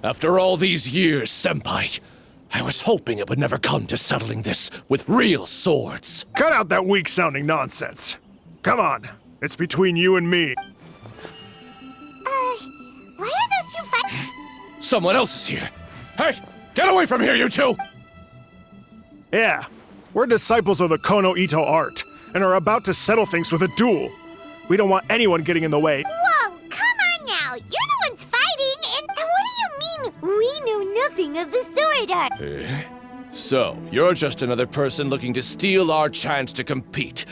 After all these years, Senpai, I was hoping it would never come to settling this with real swords. Cut out that weak-sounding nonsense. Come on, it's between you and me. Why are those two fighting? Someone else is here. Hey, get away from here, you two! Yeah, we're disciples of the Kono Ito art, and are about to settle things with a duel. We don't want anyone getting in the way. Whoa, come on now! You're the ones fighting, and what do you mean we know nothing of the sword art? So, you're just another person looking to steal our chance to compete.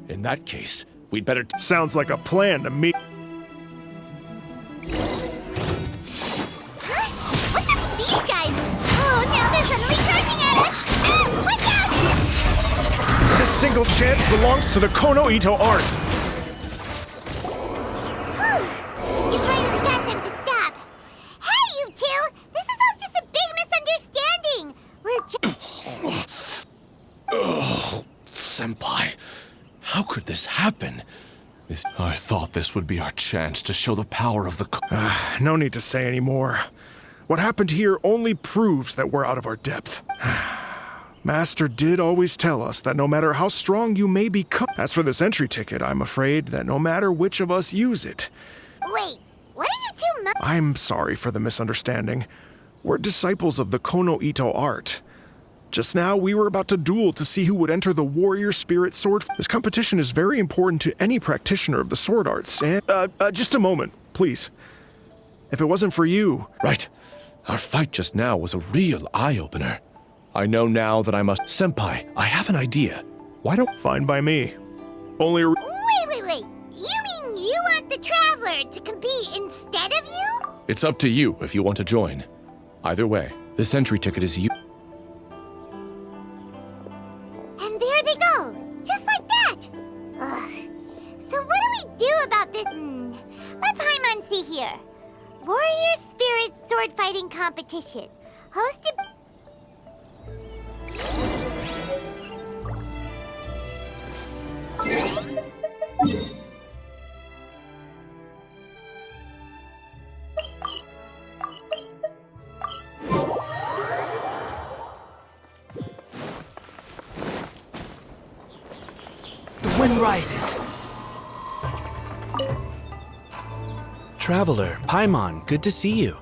In that case, we'd better... Sounds like a plan to me. What's up with these guys? Oh, now they're suddenly charging at us! Watch out! This single chance belongs to the Kono Ito art. You finally got them to stop. Hey, you two! This is all just a big misunderstanding. We're just... Oh, Senpai, how could this happen? I thought this would be our chance to show the power of the... No need to say any more. What happened here only proves that we're out of our depth. Master did always tell us that no matter how strong you may become... As for this entry ticket, I'm afraid that no matter which of us use it... Wait, what are you two I'm sorry for the misunderstanding. We're disciples of the Kono Ito art. Just now, we were about to duel to see who would enter the warrior spirit sword. This competition is very important to any practitioner of the sword arts, and... just a moment, please. If it wasn't for you... Right. Our fight just now was a real eye-opener. I know now that I must... Senpai, I have an idea. Why don't... Fine by me. Only... Wait. You mean you want the Traveler to compete instead of you? It's up to you if you want to join. Either way, this entry ticket is you... And there they go, just like that. Ugh. So what do we do about this? Let Paimon see here. Warrior Spirit Sword Fighting Competition, hosted... The wind rises. Traveler, Paimon, good to see you.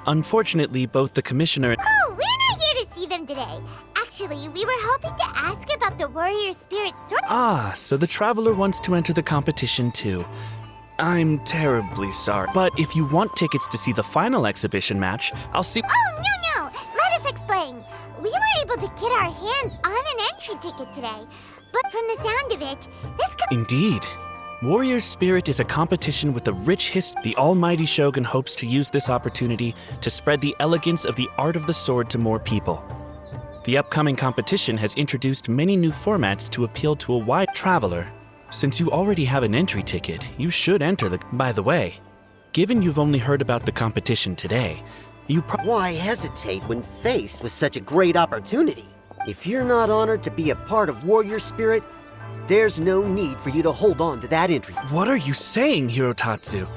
Unfortunately, both the Commissioner... Oh, we're not here to see them today. Actually, we were hoping to ask about the Warrior Spirit Sword... Ah, so the Traveler wants to enter the competition too. I'm terribly sorry, but if you want tickets to see the final exhibition match, I'll see... Oh, no! Let us explain. We were able to get our hands on an entry ticket today, but from the sound of it, this... Indeed. Warrior Spirit is a competition with a rich history. The almighty Shogun hopes to use this opportunity to spread the elegance of the art of the sword to more people. The upcoming competition has introduced many new formats to appeal to a wide traveler. Since you already have an entry ticket, you should enter the... By the way, given you've only heard about the competition today, you Why hesitate when faced with such a great opportunity? If you're not honored to be a part of Warrior Spirit, there's no need for you to hold on to that entry. What are you saying, Hirotatsu?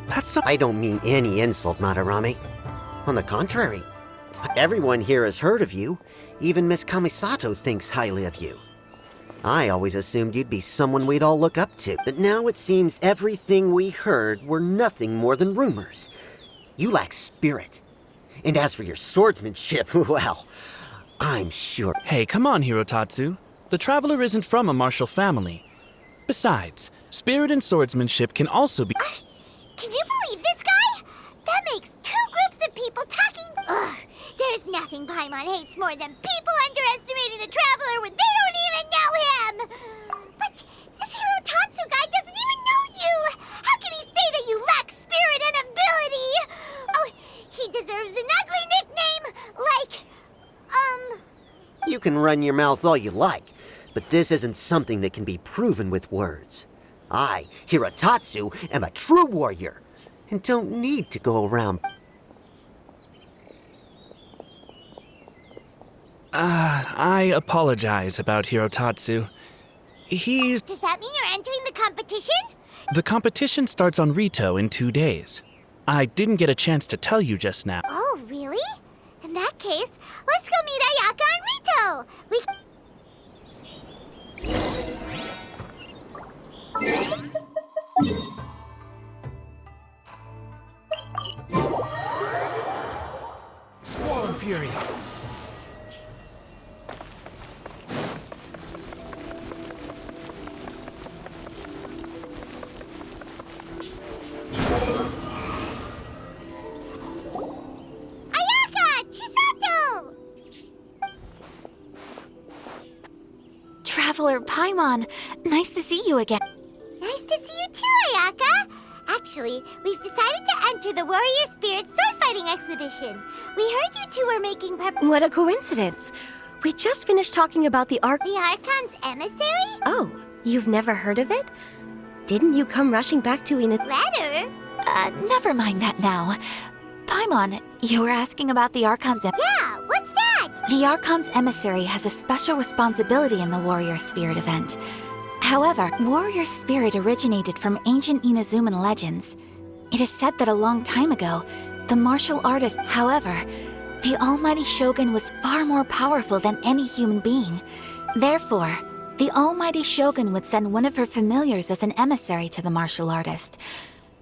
That's not... I don't mean any insult, Madarame. On the contrary, everyone here has heard of you. Even Miss Kamisato thinks highly of you. I always assumed you'd be someone we'd all look up to, but now it seems everything we heard were nothing more than rumors. You lack spirit. And as for your swordsmanship, well, I'm sure... Hey, come on, Hirotatsu. The Traveler isn't from a martial family. Besides, spirit and swordsmanship can also be... Can you believe this guy? That makes two groups of people talking... Ugh, there's nothing Paimon hates more than people underestimating the Traveler when they don't even know him! But this Hirotatsu guy doesn't even know you! How can he say that you lack spirit and ability? Oh, he deserves an ugly nickname like... You can run your mouth all you like, but this isn't something that can be proven with words. I, Hirotatsu, am a true warrior, and don't need to go around... I apologize about Hirotatsu. He's... Does that mean you're entering the competition? The competition starts on Rito in 2 days. I didn't get a chance to tell you just now. Oh, Traveler Paimon, nice to see you again. Nice to see you too, Ayaka. Actually, we've decided to enter the Warrior Spirit sword fighting exhibition. We heard you two were making What a coincidence. We just finished talking about the the Archon's emissary? Oh, you've never heard of it? Didn't you come rushing back to Letter? Never mind that now. Paimon, you were asking about the Archon's Yeah, what's that? The Archon's emissary has a special responsibility in the Warrior Spirit event. However, Warrior Spirit originated from ancient Inazuman legends. It is said that a long time ago, the martial artist, however, the Almighty Shogun was far more powerful than any human being. Therefore, the Almighty Shogun would send one of her familiars as an emissary to the martial artist,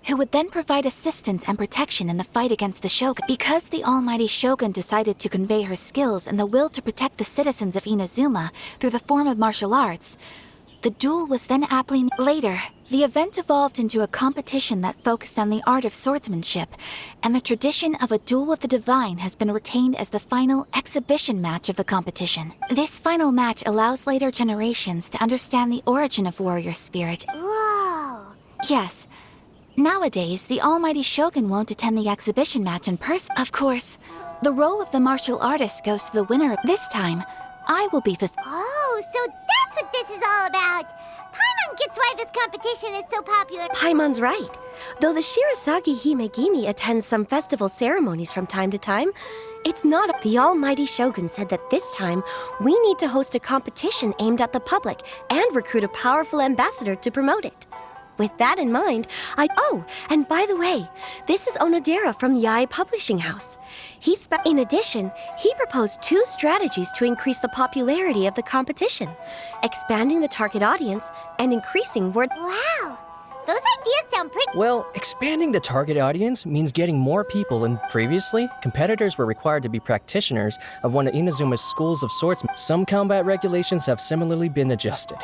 who would then provide assistance and protection in the fight against the Shogun. Because the Almighty Shogun decided to convey her skills and the will to protect the citizens of Inazuma through the form of martial arts, the duel was then aptly... Later, the event evolved into a competition that focused on the art of swordsmanship, and the tradition of a duel with the divine has been retained as the final exhibition match of the competition. This final match allows later generations to understand the origin of Warrior Spirit. Whoa. Yes. Nowadays, the Almighty Shogun won't attend the exhibition match in person. Of course, the role of the martial artist goes to the winner. This time, I will be the... Oh, so that's what this is all about. Paimon gets why this competition is so popular. Paimon's right. Though the Shirasagi Himegimi attends some festival ceremonies from time to time, it's not... The Almighty Shogun said that this time, we need to host a competition aimed at the public and recruit a powerful ambassador to promote it. With that in mind, Oh, and by the way, this is Onodera from Yae Publishing House. In addition, he proposed 2 strategies to increase the popularity of the competition: expanding the target audience and increasing word... Wow. Those ideas sound pretty... Well, expanding the target audience means getting more people, and previously, competitors were required to be practitioners of one of Inazuma's schools of swordsmen. Some combat regulations have similarly been adjusted.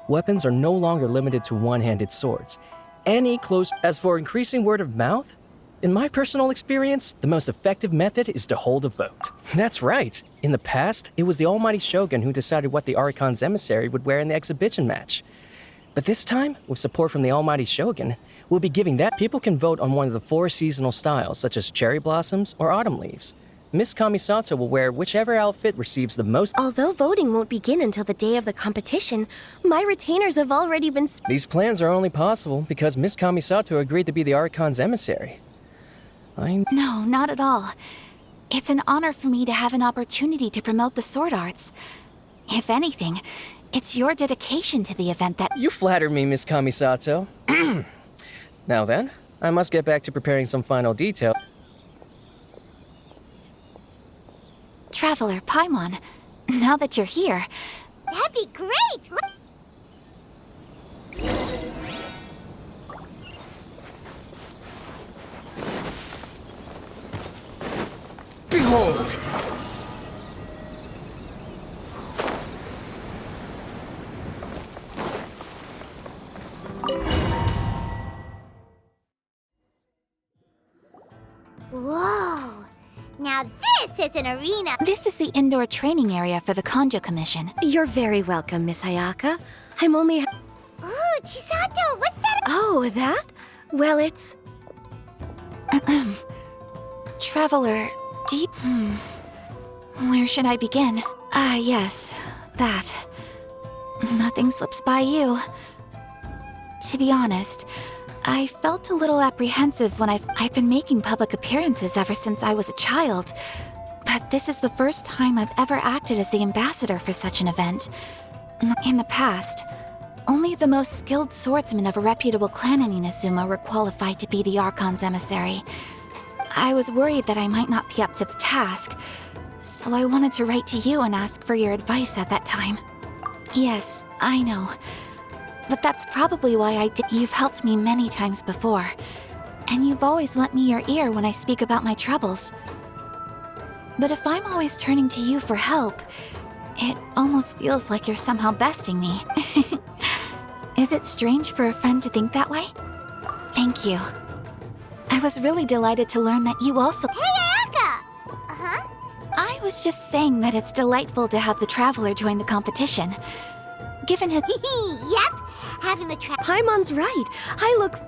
Weapons are no longer limited to one-handed swords. As for increasing word of mouth, in my personal experience, the most effective method is to hold a vote. That's right. In the past, it was the Almighty Shogun who decided what the Archon's emissary would wear in the exhibition match. But this time, with support from the Almighty Shogun, we'll be giving that. People can vote on one of the 4 seasonal styles, such as cherry blossoms or autumn leaves. Miss Kamisato will wear whichever outfit receives the most... Although voting won't begin until the day of the competition, my retainers have already been... These plans are only possible because Miss Kamisato agreed to be the Archon's emissary. No, not at all. It's an honor for me to have an opportunity to promote the sword arts. If anything, it's your dedication to the event that... You flatter me, Miss Kamisato. Now then, I must get back to preparing some final detail. Traveler Paimon, now that you're here... That'd be great! Look... Behold! Whoa. Now this is an arena. This is the indoor training area for the Konjo Commission. You're very welcome, Miss Ayaka. I'm only... Ooh, Chisato, what's that? Oh, that? Well, it's... Traveler, Where should I begin? Yes, that. Nothing slips by you. To be honest, I felt a little apprehensive when I've been making public appearances ever since I was a child. But this is the first time I've ever acted as the ambassador for such an event. In the past, only the most skilled swordsmen of a reputable clan in Inazuma were qualified to be the Archon's emissary. I was worried that I might not be up to the task, so I wanted to write to you and ask for your advice at that time. Yes, I know. But that's probably why I did. You've helped me many times before, and you've always lent me your ear when I speak about my troubles. But if I'm always turning to you for help, it almost feels like you're somehow besting me. Is it strange for a friend to think that way? Thank you. I was really delighted to learn that you also— Hey, Ayaka! Uh-huh? I was just saying that it's delightful to have the Traveler join the competition. given his... Yep, having the trap. Paimon's right. I look...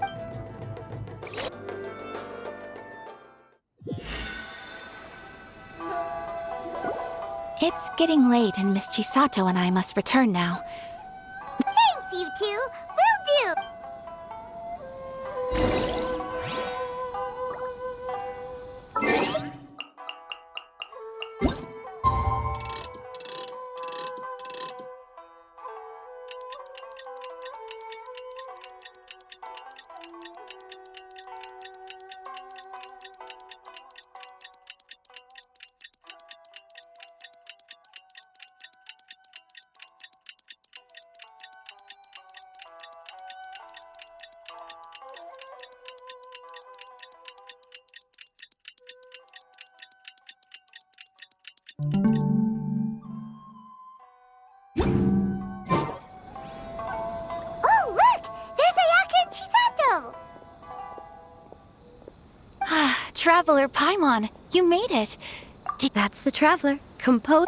It's getting late and Miss Chisato and I must return now. Thanks, you two. Will do. Oh, look! There's Ayaka and Chisato! Ah, Traveler Paimon, you made it. That's the Traveler. Compose...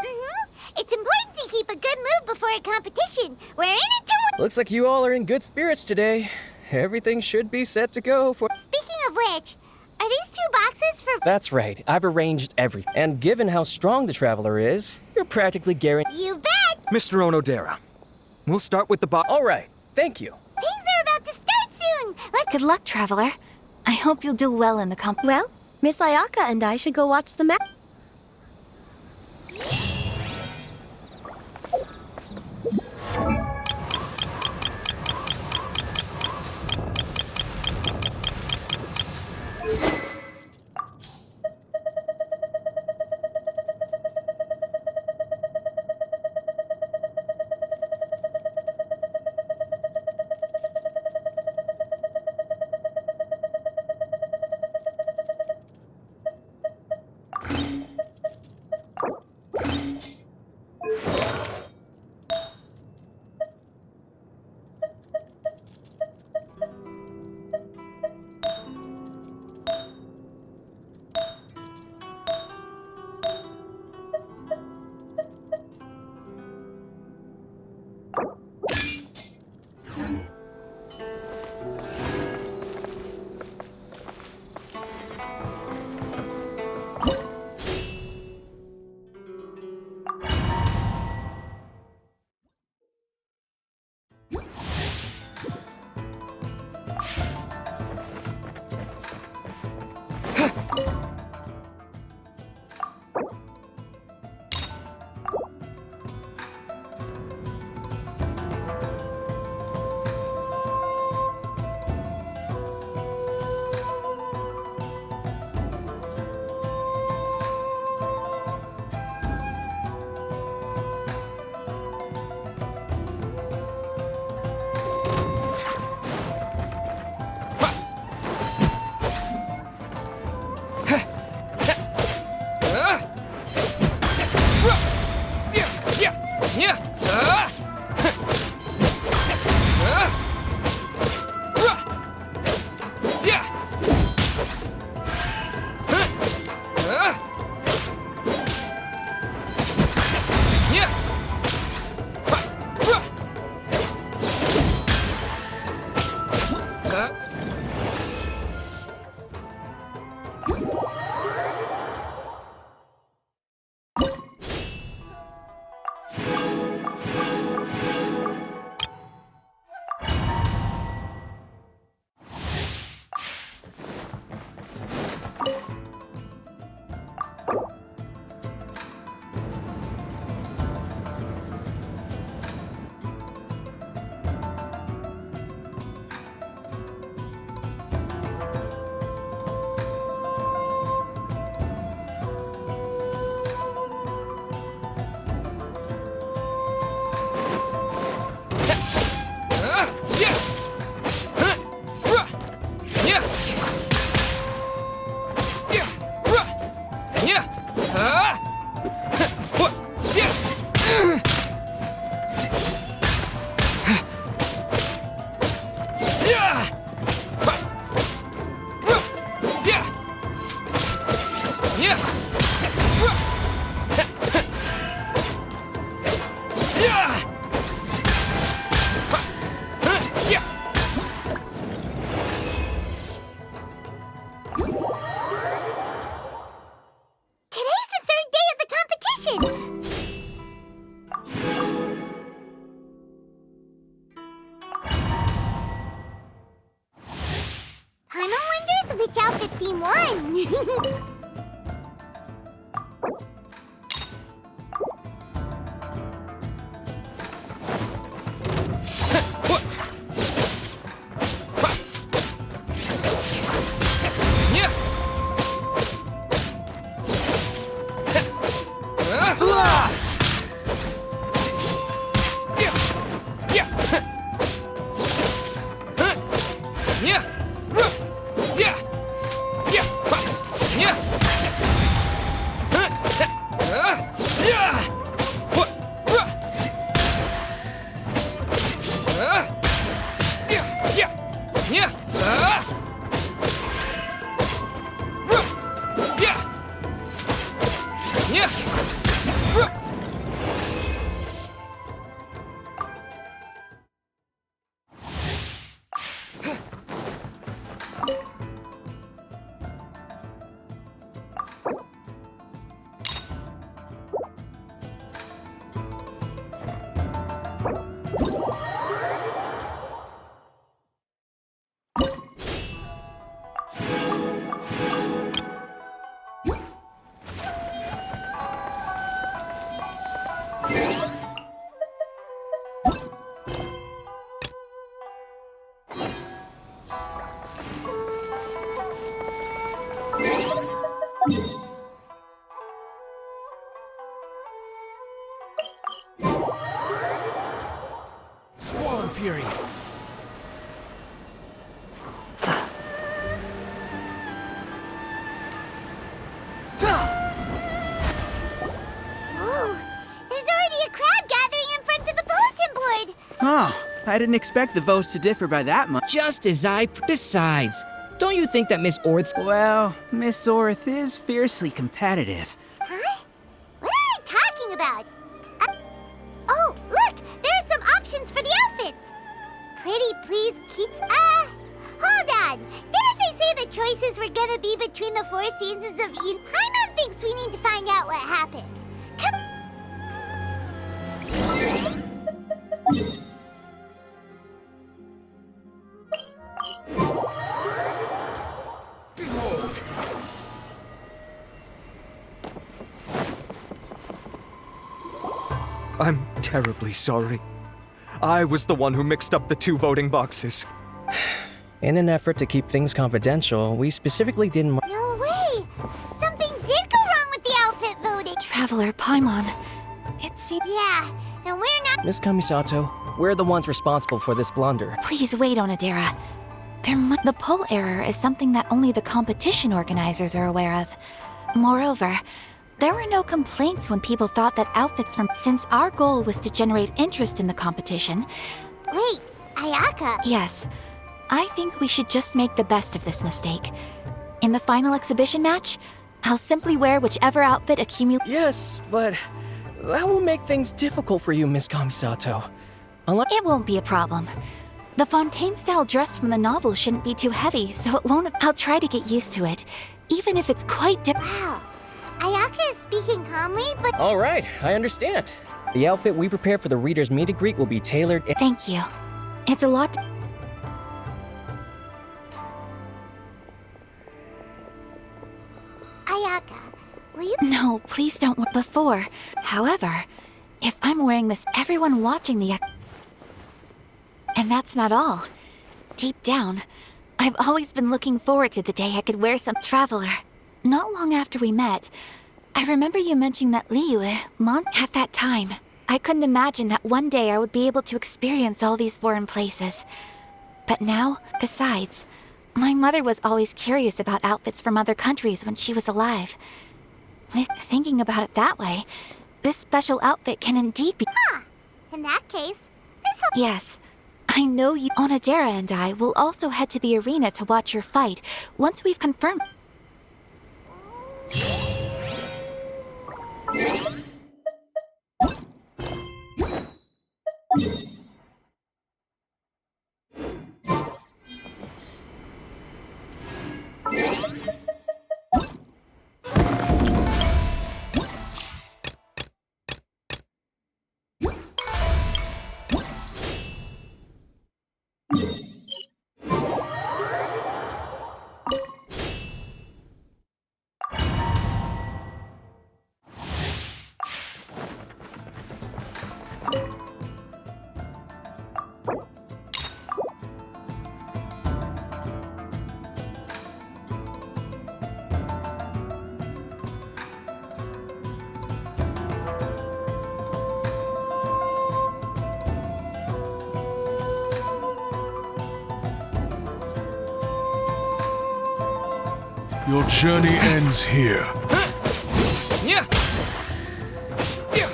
It's important to keep a good mood before a competition. We're in it to win. Looks like you all are in good spirits today. Everything should be set to go for. Speaking of which, are these 2 boxes for... That's right, I've arranged everything. And given how strong the Traveler is, you're practically guaranteed. You bet! Mr. Onodera, we'll start with the box. All right, thank you. Things are about to start soon! Let's... Good luck, Traveler. I hope you'll do well in the Well, Miss Ayaka and I should go watch the match. Team won! Squall and Fury. Whoa! There's already a crowd gathering in front of the bulletin board! Oh, I didn't expect the votes to differ by that much. Just as I... Besides, don't you think that Miss Orth's... Well, Miss Orth is fiercely competitive. Huh? What are you talking about? Oh, look! There are some options for the outfits! Pretty please, Keats. Hold on! Didn't they say the choices were gonna be between the 4 seasons of Eden? Paimon thinks we need to find out what happened. Come... I'm terribly sorry. I was the one who mixed up the 2 voting boxes. In an effort to keep things confidential, we specifically didn't. No way! Something did go wrong with the outfit voting! Traveler Paimon, it seems. Yeah, and we're not. Miss Kamisato, we're the ones responsible for this blunder. Please wait, Onodera. The poll error is something that only the competition organizers are aware of. Moreover, there were no complaints when people thought that outfits from. Since our goal was to generate interest in the competition. Wait, Ayaka. Yes, I think we should just make the best of this mistake. In the final exhibition match, I'll simply wear whichever outfit accumulates. Yes, but that will make things difficult for you, Miss Kamisato. It won't be a problem. The Fontaine-style dress from the novel shouldn't be too heavy, so it won't. I'll try to get used to it, even if it's quite different. Wow. Ayaka is speaking calmly, but. All right, I understand. The outfit we prepare for the reader's meet and greet will be tailored. Thank you. It's a lot. Ayaka, will you? No, please don't. Before. However, if I'm wearing this, everyone watching the. And that's not all. Deep down, I've always been looking forward to the day I could wear some. Traveler, not long after we met, I remember you mentioning that Liyue, at that time, I couldn't imagine that one day I would be able to experience all these foreign places. But now, besides, my mother was always curious about outfits from other countries when she was alive. Thinking about it that way, this special outfit can indeed be. In that case, Yes. I know you. Onodera and I will also head to the arena to watch your fight once we've confirmed. Your journey ends here. Yeah. Yeah.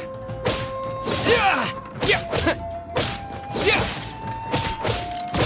Yeah. Yeah. Yeah.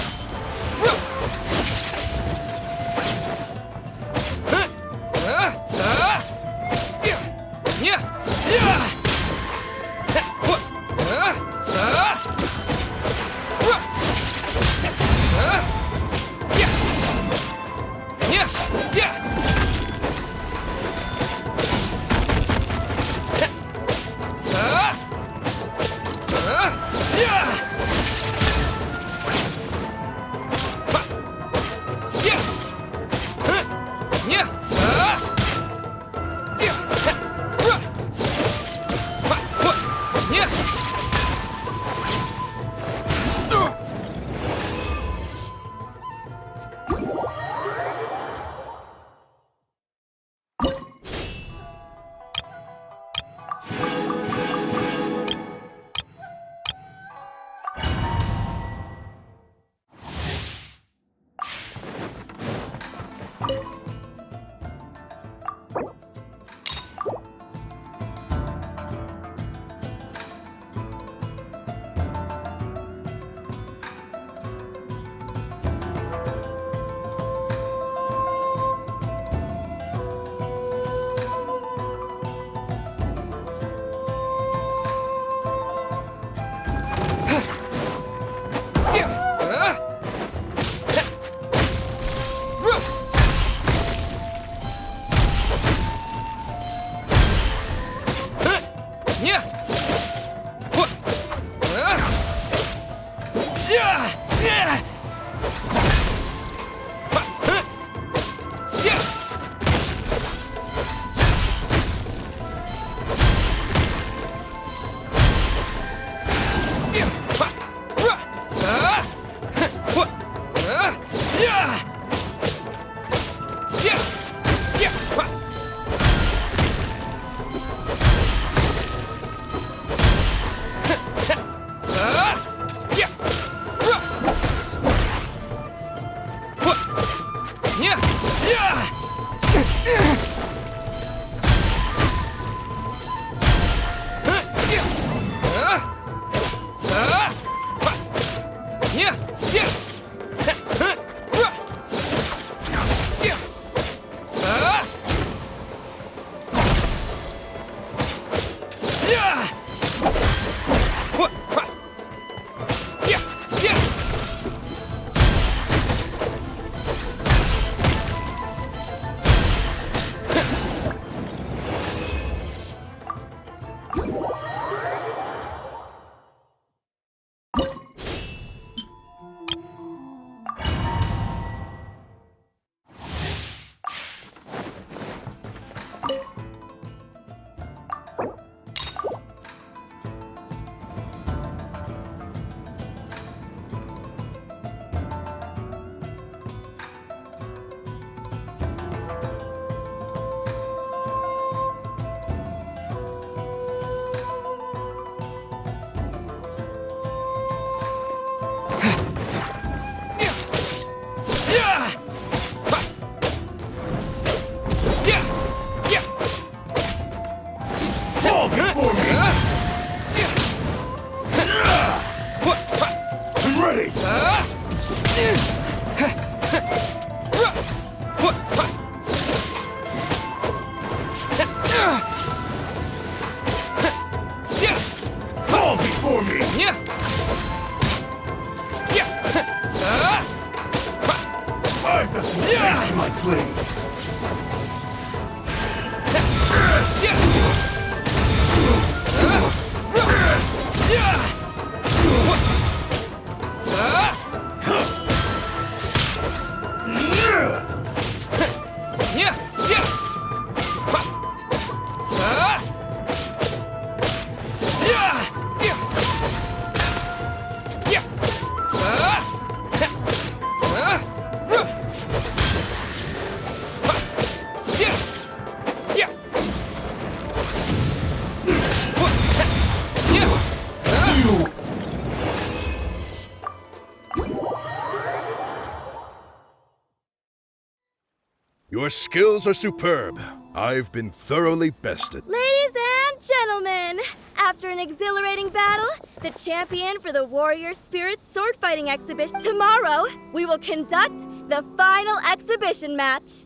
Your skills are superb. I've been thoroughly bested. Ladies and gentlemen, after an exhilarating battle, the champion for the Warrior Spirit sword fighting exhibition, tomorrow we will conduct the final exhibition match.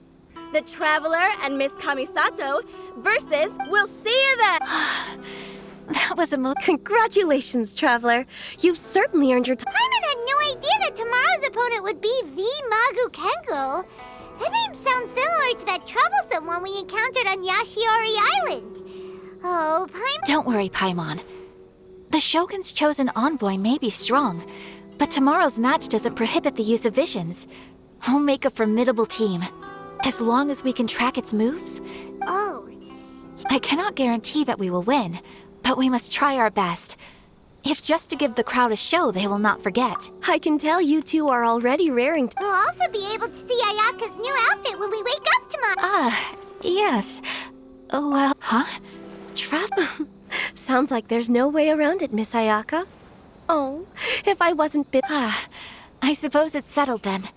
The Traveler and Miss Kamisato versus We'll See You Then. That was Congratulations, Traveler. You've certainly earned your time. Paimon had no idea that tomorrow's opponent would be the Magu Kenko. That name sounds similar to that troublesome one we encountered on Yashiori Island. Oh, Paimon... Don't worry, Paimon. The Shogun's chosen envoy may be strong, but tomorrow's match doesn't prohibit the use of visions. We'll make a formidable team. As long as we can track its moves. Oh. I cannot guarantee that we will win, but we must try our best. If just to give the crowd a show they will not forget. I can tell you two are already raring to... We'll also be able to see Ayaka's new outfit when we wake up tomorrow. Yes. Oh, well, huh? Sounds like there's no way around it, Miss Ayaka. Oh, if I wasn't bit... I suppose it's settled then.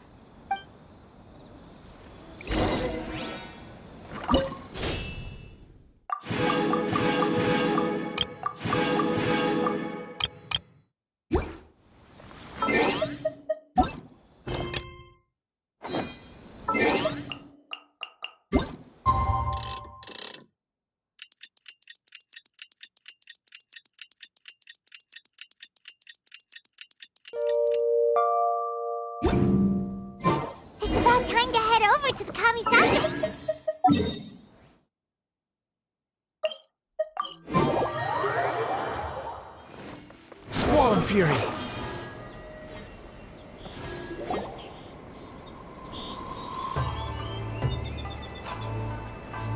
It's about time to head over to the Kamisato. Squall Fury!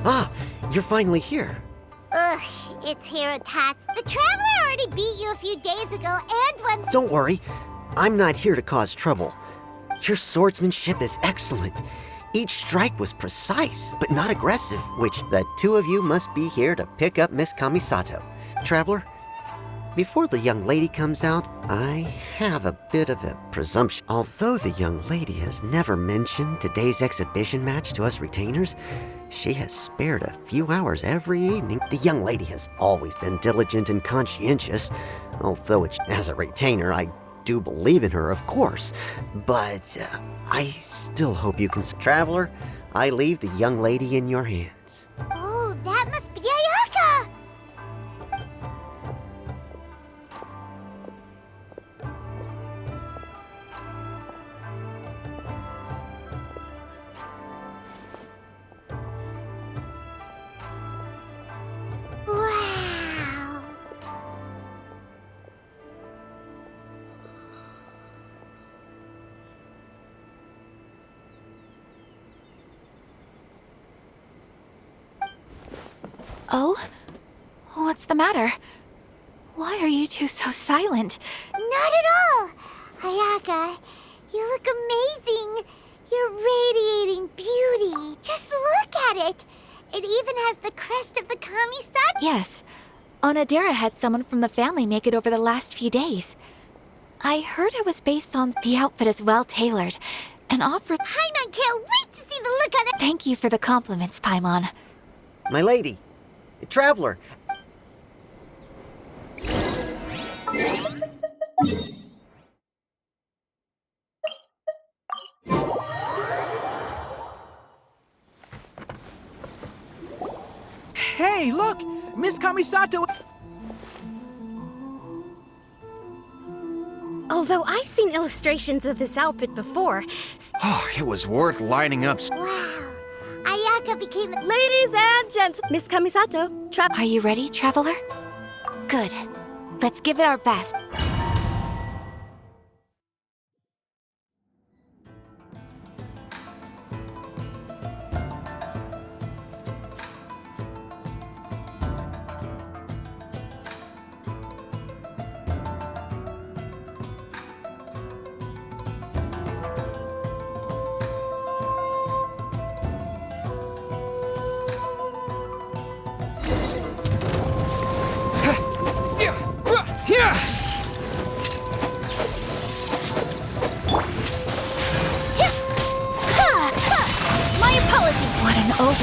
Ah, you're finally here. Ugh, it's Hirotatsu. The Traveler already beat you a few days ago, and when... Don't worry, I'm not here to cause trouble. Your swordsmanship is excellent. Each strike was precise, but not aggressive, which the two of you must be here to pick up Miss Kamisato. Traveler, before the young lady comes out, I have a bit of a presumption. Although the young lady has never mentioned today's exhibition match to us retainers, she has spared a few hours every evening. The young lady has always been diligent and conscientious, although as a retainer, I do believe in her, of course. But I still hope you can... Traveler, I leave the young lady in your hands. Oh, that must be Ayaka! Wow. Oh? What's the matter? Why are you two so silent? Not at all! Ayaka, you look amazing! You're radiating beauty! Just look at it! It even has the crest of the Kamisato! Yes. Onodera had someone from the family make it over the last few days. I heard it was based on the outfit is well tailored and offered... Paimon can't wait to see the look on it! Thank you for the compliments, Paimon. My lady, Traveler. Hey, look! Miss Kamisato... Although I've seen illustrations of this outfit before. Oh, it was worth lining up. Wow. Ayaka became... Ladies and gents, Miss Kamisato, Are you ready, Traveler? Good. Let's give it our best.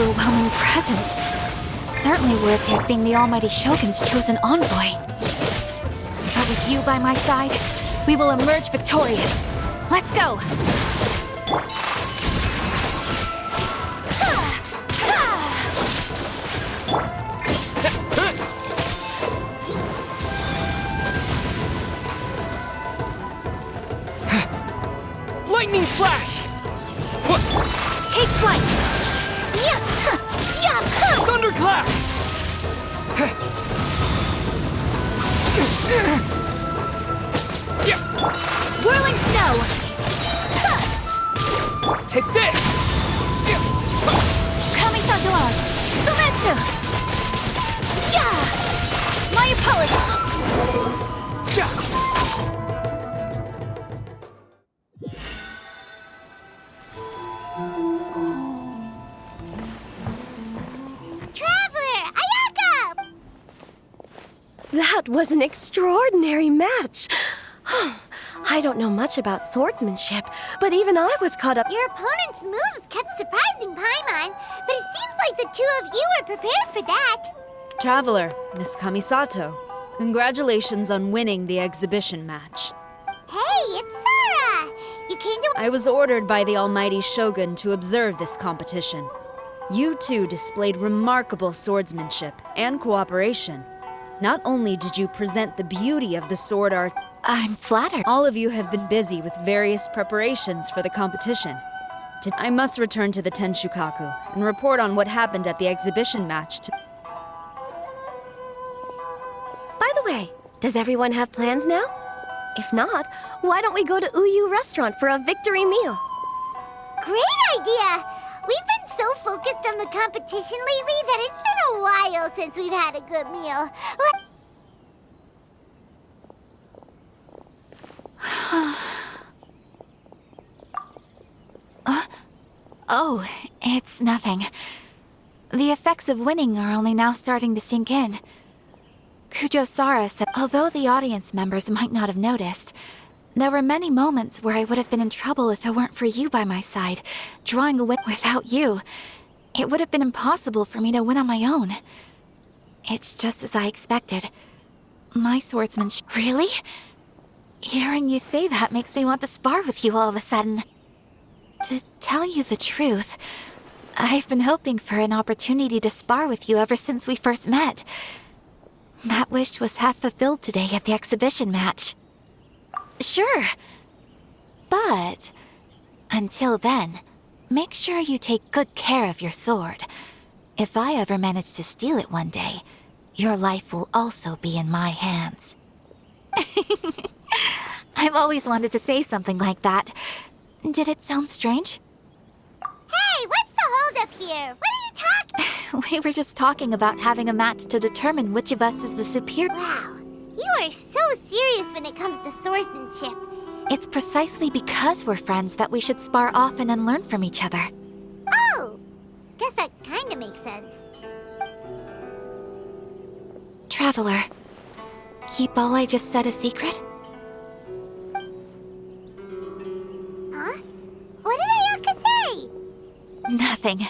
overwhelming presence. Certainly worthy of being the Almighty Shogun's chosen envoy. But with you by my side, we will emerge victorious. Let's go! Lightning Slash! Take flight! Thunderclap! Whirling snow! Take this! Kamisato Art! Sumetsu! Yeah! Maya Power! Traveler, Ayaka! That was an extraordinary match. I don't know much about swordsmanship, but even I was caught up. Your opponent's moves kept surprising Paimon, but it seems like the two of you were prepared for that. Traveler, Miss Kamisato, congratulations on winning the exhibition match. Hey, it's Sora! You came to— I was ordered by the Almighty Shogun to observe this competition. You two displayed remarkable swordsmanship and cooperation. Not only did you present the beauty of the sword art, I'm flattered. All of you have been busy with various preparations for the competition. I must return to the Tenshukaku and report on what happened at the exhibition match to— By the way, does everyone have plans now? If not, why don't we go to Uyu Restaurant for a victory meal? Great idea! We've been so focused on the competition lately that it's been a while since we've had a good meal. Oh, it's nothing. The effects of winning are only now starting to sink in. Kujo-Sara said, although the audience members might not have noticed, there were many moments where I would have been in trouble if it weren't for you by my side, drawing a win. Without you, it would have been impossible for me to win on my own. It's just as I expected. My swordsmanship— Really? Hearing you say that makes me want to spar with you all of a sudden. To tell you the truth, I've been hoping for an opportunity to spar with you ever since we first met. That wish was half fulfilled today at the exhibition match. Sure. But until then, make sure you take good care of your sword. If I ever manage to steal it one day, your life will also be in my hands. I've always wanted to say something like that. Did it sound strange? Hey, what's the holdup here? What are you talking— We were just talking about having a match to determine which of us is the superior— Wow, you are so serious when it comes to swordsmanship. It's precisely because we're friends that we should spar often and learn from each other. Oh, guess that kinda makes sense. Traveler, keep all I just said a secret? Huh? What did Ayaka say? Nothing.